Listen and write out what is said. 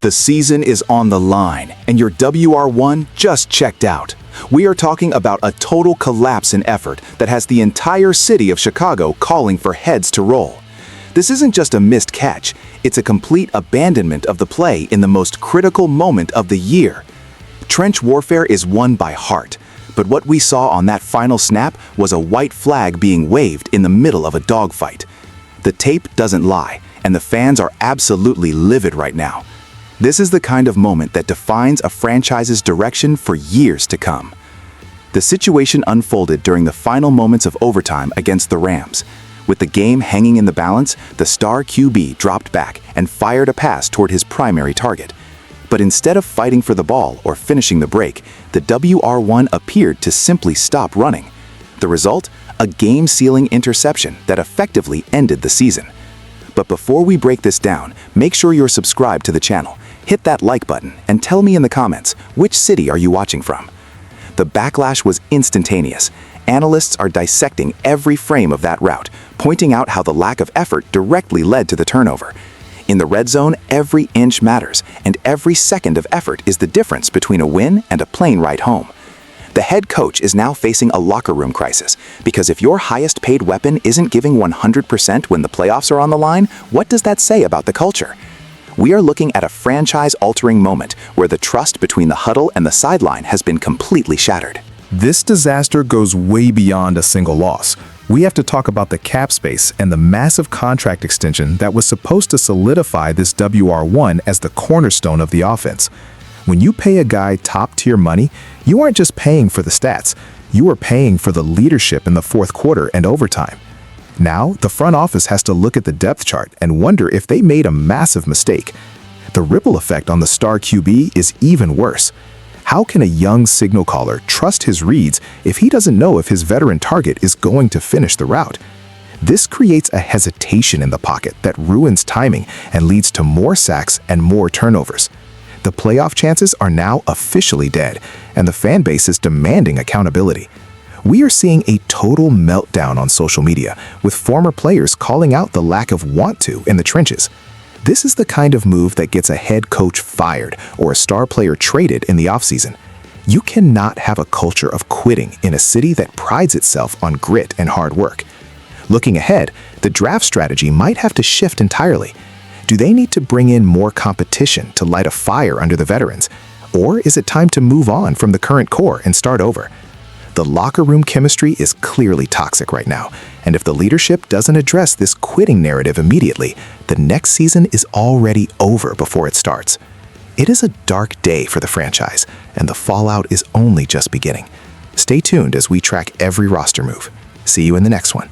The season is on the line, and your WR1 just checked out. We are talking about a total collapse in effort that has the entire city of Chicago calling for heads to roll. This isn't just a missed catch, it's a complete abandonment of the play in the most critical moment of the year. Trench warfare is won by heart, but what we saw on that final snap was a white flag being waved in the middle of a dogfight. The tape doesn't lie, and the fans are absolutely livid right now. This is the kind of moment that defines a franchise's direction for years to come. The situation unfolded during the final moments of overtime against the Rams. With the game hanging in the balance, the star QB dropped back and fired a pass toward his primary target. But instead of fighting for the ball or finishing the break, the WR1 appeared to simply stop running. The result? A game-sealing interception that effectively ended the season. But before we break this down, make sure you're subscribed to the channel. Hit that like button and tell me in the comments, which city are you watching from? The backlash was instantaneous. Analysts are dissecting every frame of that route, pointing out how the lack of effort directly led to the turnover. In the red zone, every inch matters, and every second of effort is the difference between a win and a plane ride home. The head coach is now facing a locker room crisis, because if your highest paid weapon isn't giving 100% when the playoffs are on the line, what does that say about the culture? We are looking at a franchise-altering moment where the trust between the huddle and the sideline has been completely shattered. This disaster goes way beyond a single loss. We have to talk about the cap space and the massive contract extension that was supposed to solidify this WR1 as the cornerstone of the offense. When you pay a guy top-tier money, you aren't just paying for the stats. You are paying for the leadership in the fourth quarter and overtime. Now, the front office has to look at the depth chart and wonder if they made a massive mistake. The ripple effect on the star QB is even worse. How can a young signal caller trust his reads if he doesn't know if his veteran target is going to finish the route? This creates a hesitation in the pocket that ruins timing and leads to more sacks and more turnovers. The playoff chances are now officially dead, and the fan base is demanding accountability. We are seeing a total meltdown on social media, with former players calling out the lack of want to in the trenches. This is the kind of move that gets a head coach fired or a star player traded in the offseason. You cannot have a culture of quitting in a city that prides itself on grit and hard work. Looking ahead, the draft strategy might have to shift entirely. Do they need to bring in more competition to light a fire under the veterans? Or is it time to move on from the current core and start over? The locker room chemistry is clearly toxic right now, and if the leadership doesn't address this quitting narrative immediately, the next season is already over before it starts. It is a dark day for the franchise, and the fallout is only just beginning. Stay tuned as we track every roster move. See you in the next one.